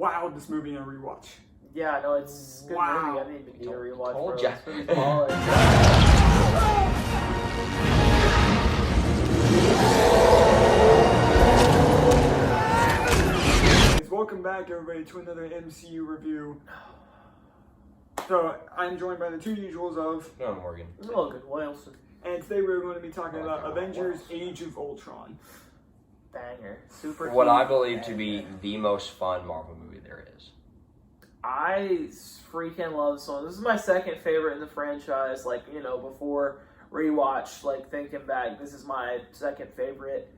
wildest movie in a rewatch. Yeah, no, it's a good movie. I didn't even need a rewatch, bro. ya. This movie's baller. Welcome back, everybody, to another MCU review. So, I'm joined by the two usuals of Morgan. Logan, what else? And today we're going to be talking about Avengers Age of Ultron. Banger. Super What I cute. believe to be the most fun Marvel movie there is. I freaking love this one. This is my second favorite in the franchise. Like, you know, before rewatch, like thinking back, this is my second favorite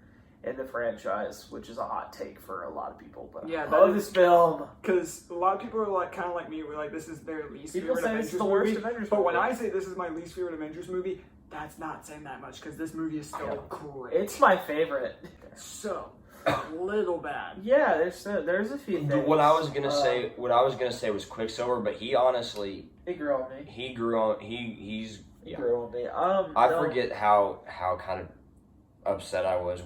in the franchise, which is a hot take for a lot of people. But Yeah, I love this film. Because a lot of people are like, kind of like me, we're like, this is their least People favorite say Avengers this is the worst movie. Avengers But when movie. I say this is my least favorite Avengers movie, that's not saying that much, because this movie is still great. It's my favorite. So, a little bad. Yeah, there's a few things. What I was gonna say was Quicksilver, but he honestly He grew on me. he grew on he's He yeah. grew on me. I forget how kind of upset I was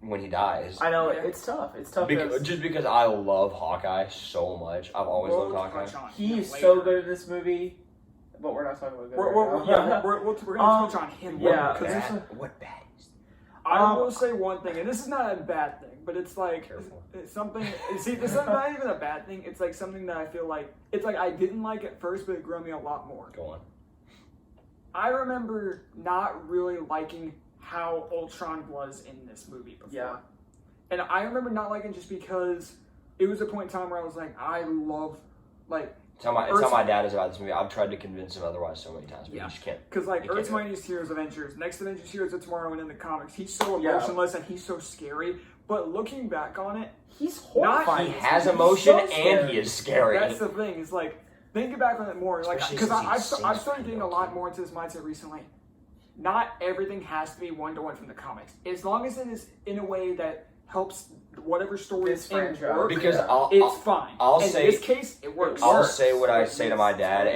when he dies. I know Yeah. it's tough. It's tough Just because I love Hawkeye so much. I've always loved Hawkeye. He's so good in this movie, but we're not talking about good. We're going to touch on him. Yeah. What bad is I will say one thing, and this is not a bad thing, but it's like it's something. See, this is not even a bad thing. It's like something that I feel like it's like I didn't like at first, but it grew on me a lot more. Go on. I remember not really liking how Ultron was in this movie before. Yeah. And I remember not liking just because it was a point in time where I was like, I love like. Tell my dad is about this movie. I've tried to convince him otherwise so many times, but you just can't. Because like You can't Earth's do it. Mightiest Heroes Avengers, next Avengers Heroes of Tomorrow, and in the comics, he's so Yeah. emotionless and he's so scary. But looking back on it, He's horrifying. He has He's emotion so and scary. he is scary. that's the thing. It's like thinking back on it more, like Especially because since he I've sings started getting a pretty lot low-key. more into this mindset recently. Not everything has to be one-to-one from the comics, as long as it is in a way that helps whatever story This is in franchise. work. Because It's fine. I'll in say- this case, it works. I'll works. say what I It say to makes my sense. dad,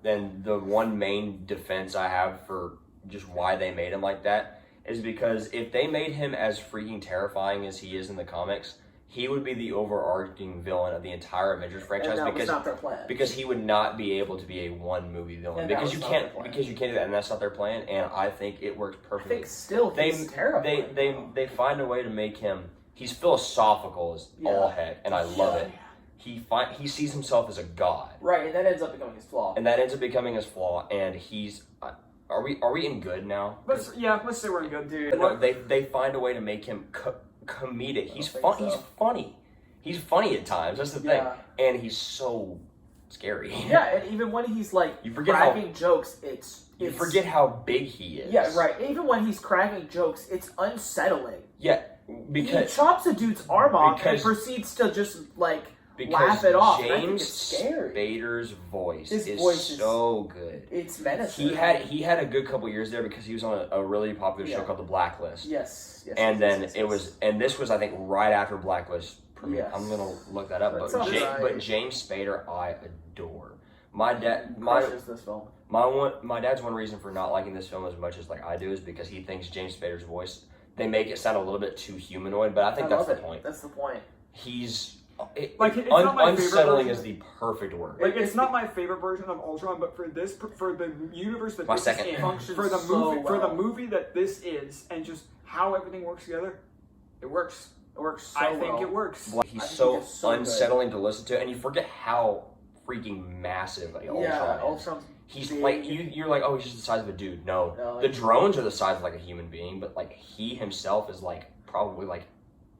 and the one main defense I have for just why they made him like that is because if they made him as freaking terrifying as he is in the comics, he would be the overarching villain of the entire Avengers franchise And that was not their plan. because he would not be able to be a one movie villain And that because was you not can't their plan. because you can't do that, and that's not their plan. And I think it works I perfectly. think still he's terrifying. They find a way to make him. He's philosophical as all heck, and I love it. He sees himself as a god, Right, and that ends up becoming his flaw. and that ends up becoming his flaw. And he's are we in good now? Let's say we're in good, dude. But no, they find a way to make him comedic. He's fun. so. He's funny. He's funny at times. That's the thing, Yeah. and he's so scary. Yeah, and even when he's like You forget how- cracking jokes, You it's forget how big he is. Yeah, right. Even when he's cracking jokes, it's unsettling. Yeah, He because chops a dude's arm off and because- proceeds to just like laugh it off. And I think James it's scary. Spader's voice His is voice is- so good. It's menacing. He had a good couple years there because he was on a really popular show Yeah. called The Blacklist. Yes. And then this was I think right after Blacklist premiered. Yes. I'm gonna look that up. But But, it's alright. but James Spader I adore. My dad crushes this film. my dad's one reason for not liking this film as much as like I do is because he thinks James Spader's voice they make it sound a little bit too humanoid, but I think that's love the it. point. That's the point. He's It's not my favorite unsettling version. is the perfect word. Like it's not my favorite version of Ultron, but for the universe that My this second. is in, Functions for the so movie for the well. movie that this is, and just how everything works together, it works. It works so I think well. it works. Like, he's I think so it's so good. unsettling to listen to, and you forget how freaking massive Ultron Yeah, is. Ultron's He's big. like you're like, oh, he's just the size of a dude. No, No, the like- drones are the size of like a human being, but like he himself is like probably like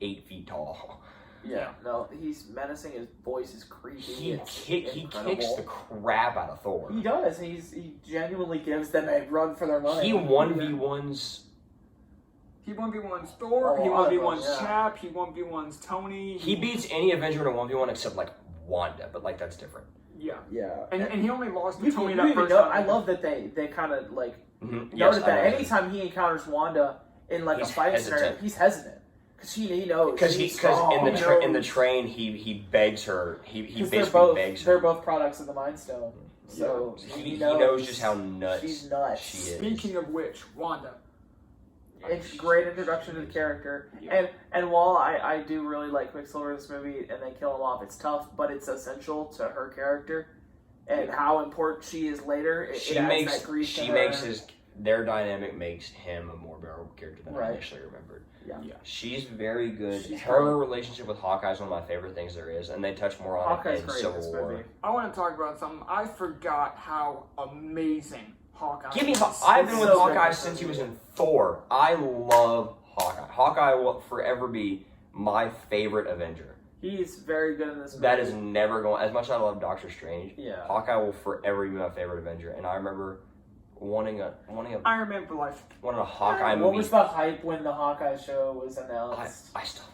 8 feet tall. Yeah, no, he's menacing. His voice is creepy. He It's kicks incredible. the crap out of Thor. He does. He genuinely gives them a run for their money. He 1v1s. He 1v1's Thor. Oh, He a lot of 1v1's them, yeah. Chap. He 1v1's Tony. He beats any Avenger in a 1v1 except like Wanda, but like that's different. Yeah. Yeah. And he only lost to You, Tony you that even first know, time. I love that they kind of like Mm-hmm. noted that anytime he encounters Wanda in like He's a fighting scenario, hesitant. he's hesitant because he knows Because she's strong. in the train he begs her. He 'Cause basically begs they're her. both products of the Mind Stone. So He knows just how nuts she's nuts. she is. Speaking of which, Wanda. it's great introduction to the character. Yeah. And while I do really like Quicksilver in this movie, and they kill him off, it's tough, but it's essential to her character and how important she is later. She makes their dynamic makes him a more bearable character than I initially remembered. Yeah. She's very good. She's her great. relationship with Hawkeye is one of my favorite things there is, and they touch more on Hawkeye's it in great in Civil this War. movie. I want to talk about something. I forgot how amazing Hawkeye Give me. is. I've been with so Hawkeye good. since he was in Thor. I love Hawkeye. Hawkeye will forever be my favorite Avenger. He's very good in this movie. That is never going. As much as I love Doctor Strange, Yeah. Hawkeye will forever be my favorite Avenger. And I remember wanting a Iron Man for life. Hawkeye What movie. was the hype when the Hawkeye show was announced? I still.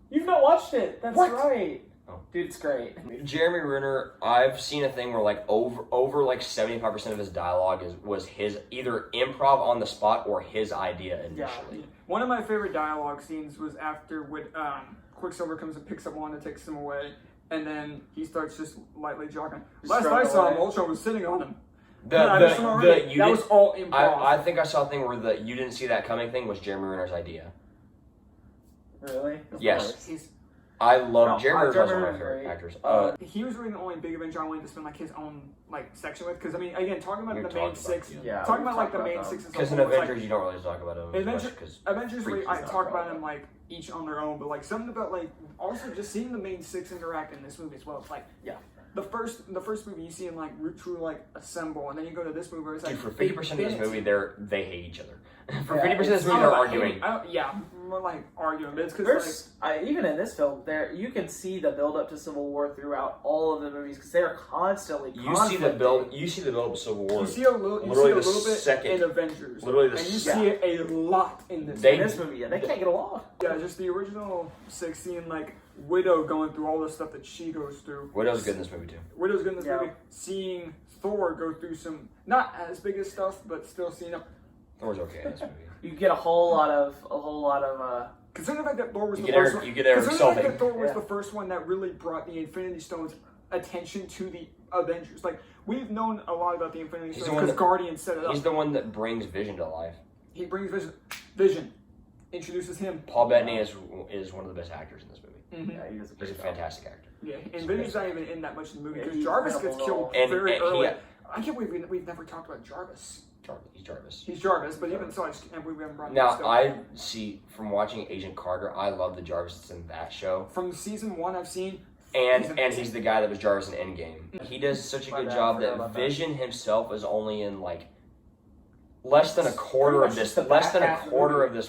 You've not watched it. That's What? right. Oh. Dude, it's great. Jeremy Renner, I've seen a thing where like over like 75% of his dialogue was his either improv on the spot or his idea initially. One of my favorite dialogue scenes was after when Quicksilver comes and picks up Wanda, takes him away, and then he starts just lightly jogging. Last I saw him, Ultron was sitting on him. That was all improv. I think I saw a thing where the you didn't see that coming thing was Jeremy Renner's idea. Really? Yes. He's, I love Jeremy Renner's one of my Renner's favorite great. actors. he was really the only big Avenger I wanted to spend like his own like section with, because I mean, again, talking about We've the main talked about six, it, yeah. talking about we've like the talked main about six, Because in it's like, Avengers, you don't really talk about them as much because Avengers, Freaky's I not talk brought about them like each on their own, but like something about like also just seeing the main six interact in this movie as well. It's like the first movie you see them like truly like assemble, and then you go to this movie where it's like Dude, for 50% of this movie, they hate each other. For Yeah, 50% of this movie, they're arguing. More like arguing, but it's because even in this film, you can see the build up to Civil War throughout all of the movies because they are constantly. You see the build up of Civil War. you see a little bit in Avengers, literally and you see it a lot in this. In this movie, they can't get along. Yeah, just the original 16, like Widow going through all the stuff that she goes through. Widow's good in this movie too. Widow's good in this movie. Seeing Thor go through some not as big as stuff, but still seeing him. Thor's okay in this movie. You get a whole lot of. Considering the fact that Thor was You the get first Eric- one, you get Eric considering the fact Salting. that Thor was the first one that really brought the Infinity Stones attention to the Avengers. Like we've known a lot about the Infinity Stones because Guardians set it up. He's the one that brings Vision to life. He brings Vision, introduces him. Paul Bettany is one of the best actors in this movie. Mm-hmm. Yeah, he does a He's great a job. fantastic actor. Yeah, and Vision's not even in that much in the movie Yeah, because he's Jarvis kind of gets killed And very early. he- I can't believe we've never talked about Jarvis. He's Jarvis. He's Jarvis, but even so, I can't believe we haven't brought him Now, up still. I see from watching Agent Carter, I love the Jarvis that's in that show. From season 1, I've seen. And he's the guy that was Jarvis in Endgame. He does such a good job that Vision himself is only in like less than a quarter of this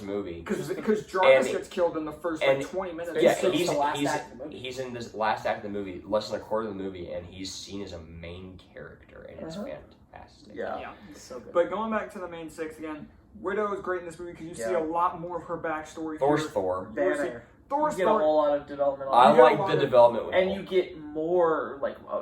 movie. Because Jarvis And- gets killed in the first and- 20 minutes. Yeah, It's the last act of the movie. he's in this last act of the movie, less than a quarter of the movie, and he's seen as a main character, and it's fantastic. Yeah, it's so good. But going back to the main six again, Widow is great in this movie because you see a lot more of her backstory. Thor's here. Thor. Banner. Thor's You get a Thor. whole lot of development. I On it. like the development with And Hulk. you get more,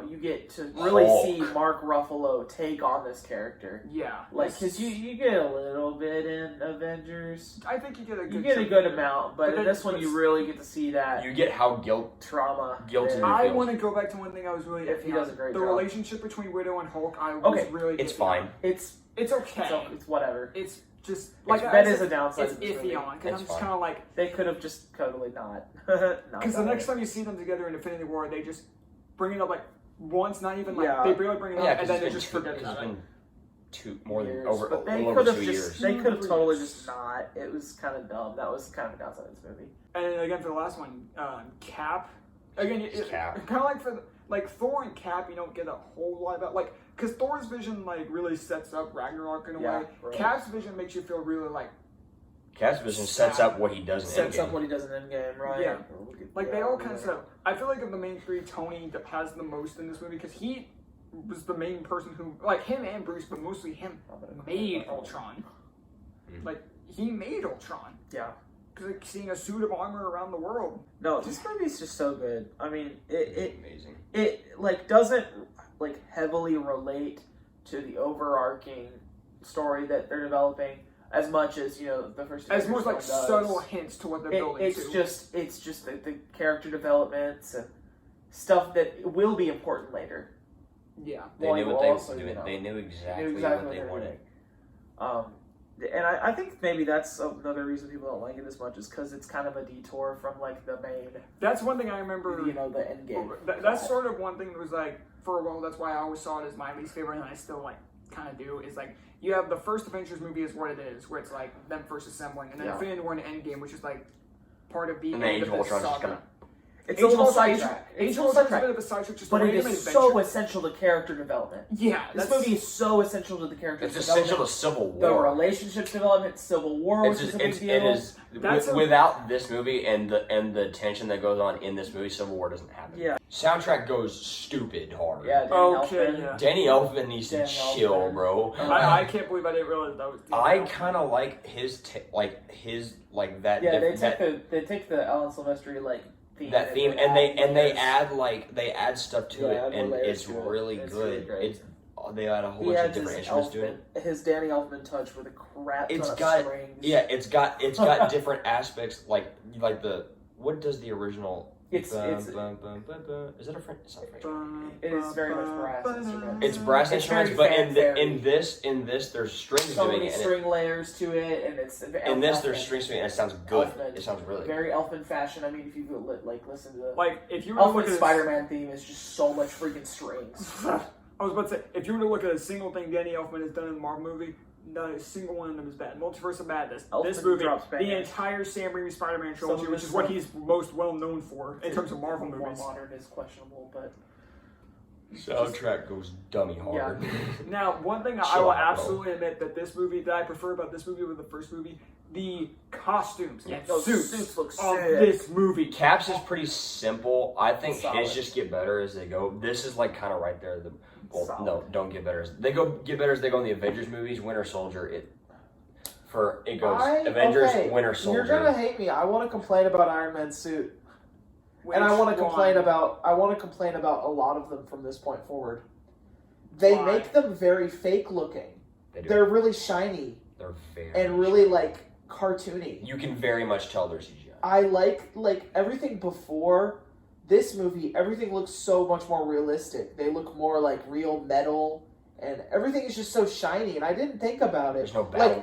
you get to really Hulk. see Mark Ruffalo take on this character. Yeah. Because you get a little bit in Avengers. I think you get a good You get a good amount, but in then this one you really get to see that You get how trauma. guilty there. you I feel. want to go back to one thing I was really If he iffy does on. a great The job. relationship between Widow and Hulk, I was Okay, really It's iffy fine. on. It's It's okay. it's whatever. It's just That is a downside. It's of this iffy movie. on because It's I'm just fine. kind of like They could have just totally not. because the next time you see them together in Infinity War, they just bring it up like once, not even like Yeah. they barely bring it up, Yeah, and then they it's just been forget it's about it. been more than Years, over but they over could have 2 just years. they could have 2 totally years. just not. It was kind of dumb. That was kind of a downside of this movie. And then again for the last one, Cap. Again, Cap. kind of like for like Thor and Cap, you don't get a whole lot about like because Thor's vision like really sets up Ragnarok in a Yeah, way. right. Cap's vision makes you feel really like Cap's vision sets up what he does in Sets Endgame. up what he does in Endgame, right? Yeah. They all kind of set up. I feel like of the main three, Tony that has the most in this movie because he was the main person who like him and Bruce, but mostly him made Ultron. Mhm. Like he made Ultron. Yeah. Because like, seeing a suit of armor around the world. No, this movie's just so good. I mean, it Amazing. like doesn't like heavily relate to the overarching story that they're developing as much as the first. As more like one does. subtle hints to what they're building It's to. just the character developments and stuff that will be important later. Yeah. They While knew you what they also, they knew exactly knew exactly what what they they were wanted. And I think maybe that's another reason people don't like it as much is because it's kind of a detour from like the main. That's one thing I remember. You know, the end game. That's sort of one thing that was like for a while. That's why I always saw it as my least favorite, and I still like kind of do. Is like you have the first Avengers movie is what it is, where it's like them first assembling, and then Infinity War and Endgame, which is like part of the and end Age of the saga. It's a little sidetrack. Age of Ultron is a bit of a sidetrack, just but it is so essential to character development. Yeah, this movie is so essential to the character development. It's development. essential to Civil War. The relationships development, Civil War, which is a big deal. It is. Without this movie and the tension that goes on in this movie, Civil War doesn't happen. Yeah. Soundtrack goes stupid hard. Yeah. Danny Elfman needs to chill, bro. I can't believe I didn't realize that was. I kind of like his that. Yeah, they take the Alan Silvestri theme and they add stuff to it, and it's really good. They add a whole bunch of different instruments to it. His Danny Elfman touch with a crap ton of strings. Yeah, it's got different aspects like the what does the original. Is it a French? It's not French. It is very much brass instruments. It's brass instruments, but in this there's strings so doing many it. string layers to it, and it's in this there's strings to it, and it sounds good. Elfman, it sounds really very Elfman fashion. I mean, if you listen to the if you were to look Elfman at Spider-Man theme is just so much freaking strings. I was about to say, if you were to look at a single thing Danny Elfman has done in the Marvel movie, not a single one of them is bad. Multiverse of Madness. This movie, the entire Sam Raimi Spider-Man trilogy, which is what he's most well known for in terms of Marvel movies. More modern is questionable, but soundtrack goes dummy hard. Yeah. Now, one thing I will absolutely admit that I prefer about this movie over the first movie, the costumes and suits look of this movie. Cap's is pretty simple. I think his just get better as they go. This is like kind of right there. Don't get better. They get better as they go in the Avengers movies. Winter Soldier, it goes Avengers, Winter Soldier. You're gonna hate me. I want to complain about Iron Man's suit, and I want to complain about a lot of them from this point forward. They make them very fake looking. They're really shiny. They're very and really cartoony. You can very much tell they're CGI. I like everything before this movie. Everything looks so much more realistic. They look more like real metal, and everything is just so shiny. And I didn't think about it. There's no battle.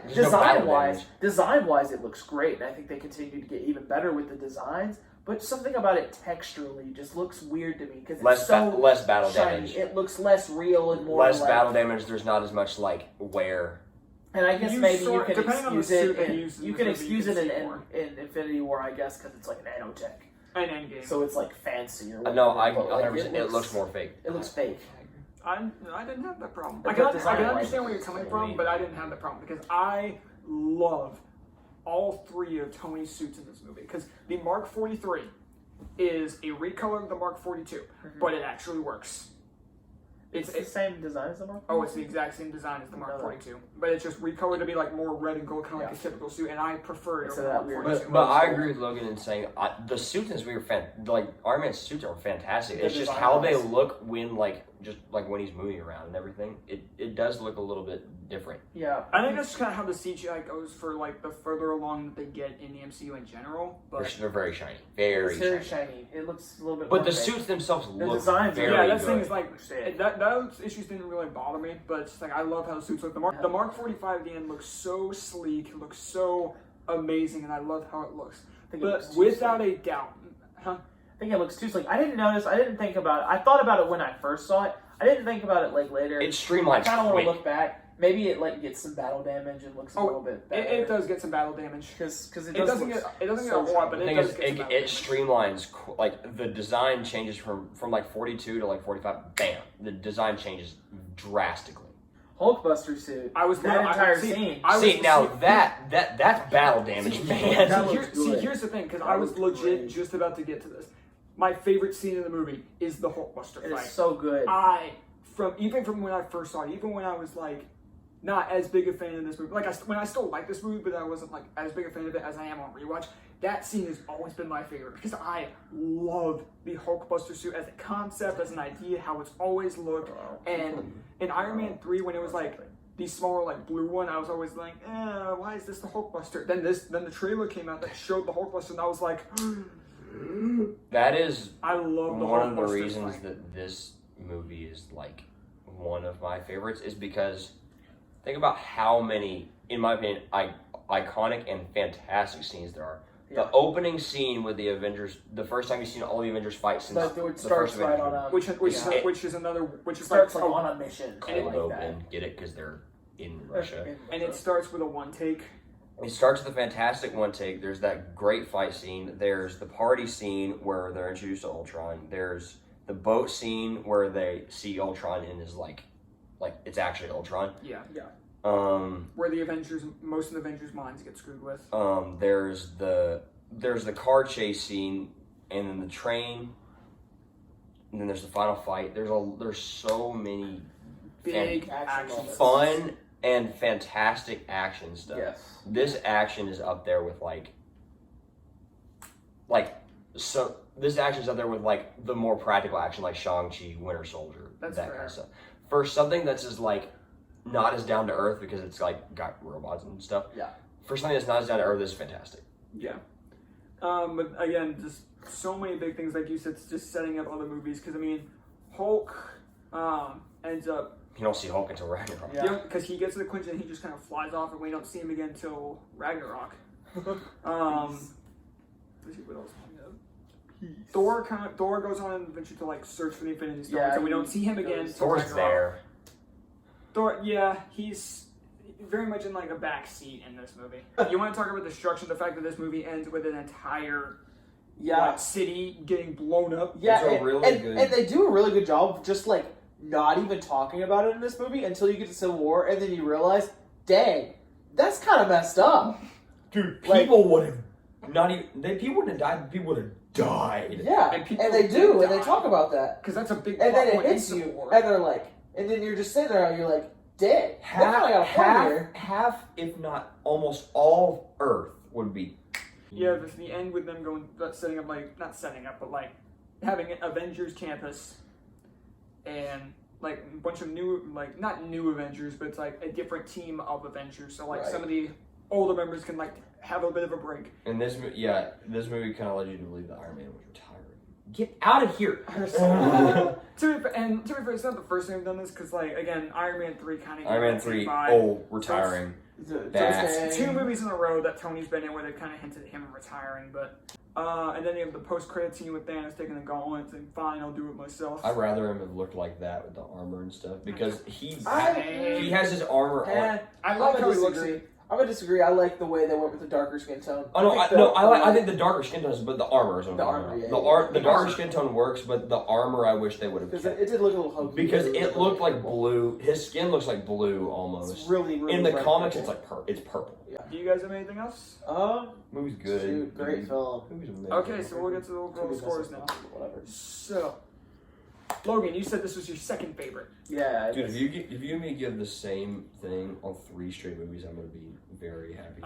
Design wise, it looks great, and I think they continue to get even better with the designs. But something about it texturally just looks weird to me because it's less battle shiny. damage. It looks less real and more less battle damage. There's not as much wear. And I guess maybe you can excuse it. You can excuse it in Infinity War, I guess, because it's like nanotech. And Endgame. So it's fancier. No, it looks more fake. It looks fake. I didn't have that problem. I can understand where you're coming from, but I didn't have that problem because I love all three of Tony's suits in this movie. Because the Mark 43 is a recolor of the Mark 42, but it actually works. It's the same design as the Mark 42? Oh, it's the exact same design as the Mark 42. But it's just recolored to be more red and gold, kind of like a typical suit, and I prefer it over the Mark 42. But I agree with Logan in saying the suits in this movie are Iron Man's suits are fantastic. It's just how they look when when he's moving around and everything. It does look a little bit different. Yeah. I think that's kind of how the CGI goes for the further along that they get in the MCU in general. But they're very shiny. Very shiny. It looks a little bit But the suits themselves look very good. Yeah, that thing is those issues didn't really bother me, but it's I love how the suits look. The Mark 45 at the end looks so sleek, it looks so amazing, and I love how it looks. But without a doubt, I think it looks too sleek. I didn't think about it. I thought about it when I first saw it. I didn't think about it later. It streamlines. I kind of want to look back. Maybe it gets some battle damage and looks a little bit better. It does get some battle damage because it doesn't get a whole lot, but it does get some battle damage. It streamlines the design changes from 42 to 45. Bam, the design changes drastically. Hulkbuster suit. That's battle damage, man. Here's the thing, because I was legit just about to get to this. My favorite scene in the movie is the Hulkbuster fight. It's so good. Even from when I first saw it, even when I was not as big a fan of this movie, when I still like this movie, but I wasn't as big a fan of it as I am on rewatch. That scene has always been my favorite because I love the Hulkbuster suit as a concept, as an idea, how it's always looked. And in Iron Man 3, when it was the smaller blue one, I was always why is this the Hulkbuster? Then the trailer came out that showed the Hulkbuster, and I was like, that is I love the one Hulkbuster of the reasons fight. that this movie is one of my favorites is because think about how many in my opinion, iconic and fantastic scenes there are. Yeah. The opening scene with the Avengers, the first time you've seen all the Avengers fight since But it the starts first right Avengers on a which starts like like on a mission movie. like Logan, that. get it? Because they're in Russia. and it starts with a one take. It starts with a fantastic one take. There's that great fight scene. There's the party scene where they're introduced to Ultron. There's the boat scene where they see Ultron and is like it's actually Ultron. Yeah. Where most of the Avengers' minds get screwed with. There's the car chase scene, and then the train, and then there's the final fight. There's so many Big action fun and fantastic action stuff. Yes. This action is up there with this action is up there with like the more practical action like Shang-Chi, Winter Soldier, That's that fair. kind of stuff. For something that's just like not as down to earth because it's like got robots and stuff. Yeah. For something that's not as down to earth, this is fantastic. Yeah. But again, just so many big things, like you said, it's just setting up other movies. Because I mean, Hulk ends up. You don't see Hulk until Ragnarok. Yeah. Because he gets to the clinch and he just kind of flies off, and we don't see him again until Ragnarok. Let's see what else. Thor goes on an adventure to like search for the Infinity Stones, Yeah, and we don't see him again. Until Thor's Ragnarok. there. Thor, yeah, he's very much in like a back seat in this movie. You want to talk about destruction? The fact that this movie ends with an entire city getting blown up. Yeah, It's a really good- and they do a really good job of just like not even talking about it in this movie until you get to Civil War, and then you realize, dang, that's kind of messed up. Dude, Like- people would have not even. People wouldn't have died. People would have died. Yeah, And people and they do, did and they die. talk about that, Because that's a big and plot then it point in hits Civil you, War. and they're like, and then you're just sitting there, and you're like, dang, they kinda got a point here. half, if not almost all of Earth would be. Yeah, the end with them going, setting up, like, not setting up, but like having an Avengers campus and like a bunch of new, like, not new Avengers, but it's like a different team of Avengers. So, like, Right. some of the older members can, like, have a bit of a break. And this movie kind of led you to believe that Iron Man was retiring. Get out of here! To be fair, it's not the first time we've done this, because, like, again, Iron Man 3 kind of Iron Man 3, retiring. That's- It's two movies in a row that Tony's been in where they kind of hinted at him retiring, but and then you have the post-credit scene with Thanos taking the gauntlets and fine, I'll do it myself. I'd rather him have looked like that with the armor and stuff because he I- has his armor on. I like I'm how gonna he looks. disagree. I'm gonna disagree. I like the way they went with the darker skin tone. Oh no, think I think the darker skin tone, but the armor is what I'm The talking armor, about. yeah. The darker skin tone works, but the armor I wish they would have because kept. it did look a little hokey. Because it looked like blue. His skin looks like blue almost. It's really, really In the bright comics, purple. it's like it's purple. Do you guys have anything else? Movie's good. Shoot, great film. Movie's amazing. Okay, so we'll get to the overall scores now. Whatever. So, Logan, you said this was your second favorite. Yeah, Dude, if you and me give the same thing on 3 straight movies, I'm gonna be very happy.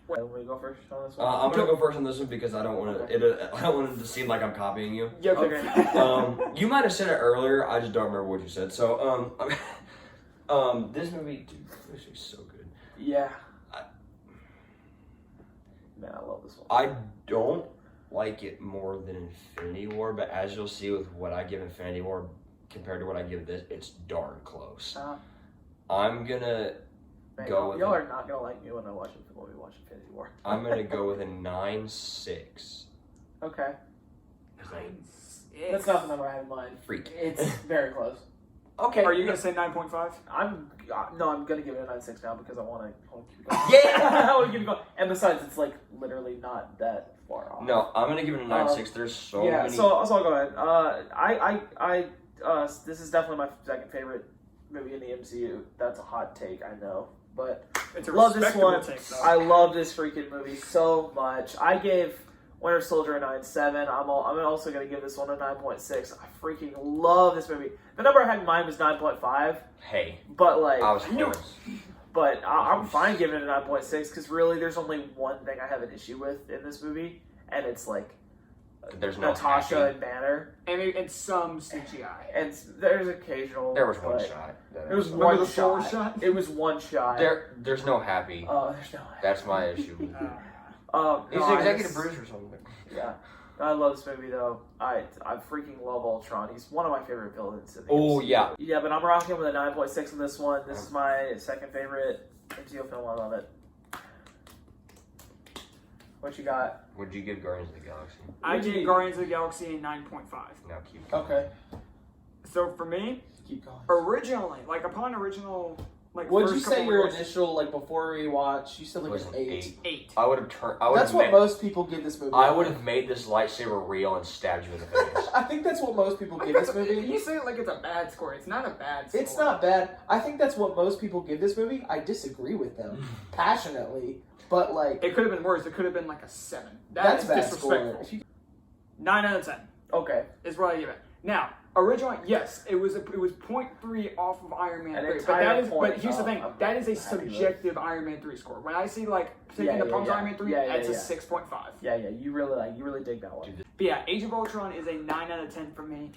Want me to go first on this one? I'm gonna go first on this one because I don't want it. I don't want it to seem like I'm copying you. Yeah, okay. You might have said it earlier. I just don't remember what you said. So, this movie, dude, this movie's so good. Yeah. Man, I love this one. I don't like it more than Infinity War, but as you'll see with what I give Infinity War compared to what I give this, it's darn close. I'm gonna go with y'all are not gonna like me when we watch Infinity War. I'm gonna go with a 9.6. Okay. It's That's not the number I have in mind. Freak. It's very close. Okay. Are you gonna say 9.5? I'm gonna give it a 9.6 now because I want to keep it going. Yeah! I want to keep it going. And besides, it's like literally not that far off. No, I'm gonna give it a 9.6. There's so many. So I'll go ahead. This is definitely my second favorite movie in the MCU. That's a hot take, I know, but It's a love this respectable one. take, though. I love this freaking movie so much. I gave Winter Soldier a 9.7. I'm also gonna give this one a 9.6. I freaking love this movie. The number I had in mind was 9.5, Hey, but like, I was close. but I'm fine giving it a 9.6 because really, there's only one thing I have an issue with in this movie, and it's like There's no Natasha hacking. and Banner, and some CGI. and there's occasional. There was one but shot. There was Remember one the Thor shot. shot? It was one shot. There's no happy. There's no. That's my issue. Uh, He's no, an I executive just- producer or something. Yeah. I love this movie though. I freaking love Ultron. He's one of my favorite villains. In the Oh, MCU. yeah. Yeah, but I'm rocking with a 9.6 on this one. This is my second favorite MCU film. I love it. What you got? Would you give Guardians of the Galaxy? I gave Guardians of the Galaxy a 9.5. Now keep going. Okay. So for me, Keep going. originally, like upon original, like What'd you first say couple your rewatches- initial, like before rewatch? You said like Was an it 8. 8. I would have turned. That's what most people give this movie. I would have made this lightsaber real and stabbed you in the face. I think that's what most people Like, give this that's- movie. You say it like it's a bad score. It's not a bad score. It's not bad. I think that's what most people give this movie. I disagree with them passionately, but like It could have been worse. It could have been like a 7. that's is bad disrespectful. score. If you, 9 out of 10 okay, is what I give it. Now, originally, yes, it was 0.3 off of Iron Man An 3. But entire that is. point But here's the thing. of That is a happy with. subjective Iron Man 3 score. When I see like taking Yeah, the yeah, palms yeah. Iron Man 3, Yeah, that's yeah. a 6.5. yeah, you really dig that one. But yeah, Age of Ultron is a 9 out of 10 for me.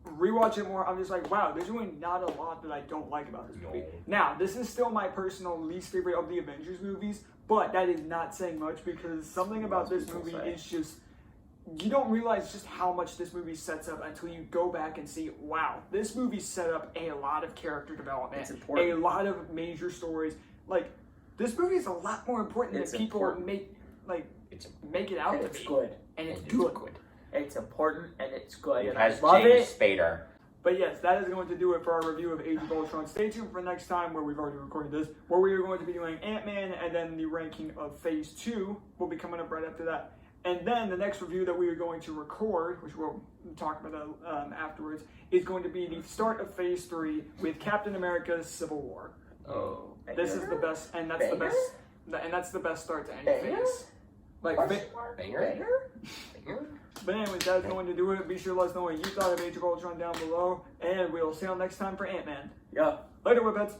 Rewatch it more, I'm just like, wow, there's really not a lot that I don't like about this movie. No. Now, this is still my personal least favorite of the Avengers movies, but that is not saying much because something about this people movie say. is just, you don't realize just how much this movie sets up until you go back and see, wow, this movie set up a lot of character development, It's important. a lot of major stories. Like, this movie is a lot more important It's than people important. make it out And to it's be. good. And it's It's good. good. It's important and it's good. It And I has love James it. Spader. But yes, that is going to do it for our review of Age of Ultron. Stay tuned for next time, where we've already recorded this, where we are going to be doing Ant-Man, and then the ranking of Phase 2 will be coming up right after that. And then the next review that we are going to record, which we'll talk about afterwards, is going to be the start of Phase 3 with Captain America's Civil War. Oh. This is the best, and that's the best, and that's the best start to any Banger? phase. Like, Banger? Banger? but anyways, that's going to do it. Be sure to let us know what you thought of Age of Ultron down below, and we'll see you next time for Ant-Man. Yeah, Later, Whippets.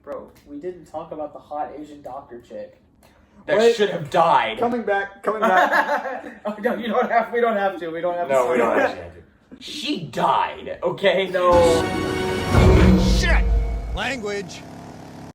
bro. We didn't talk about the hot Asian doctor chick. That Wait. should have died. Coming back. Oh, No, you don't have. We don't have to. We don't have to. No, we don't actually have to. She died, okay? No. Shit! Language.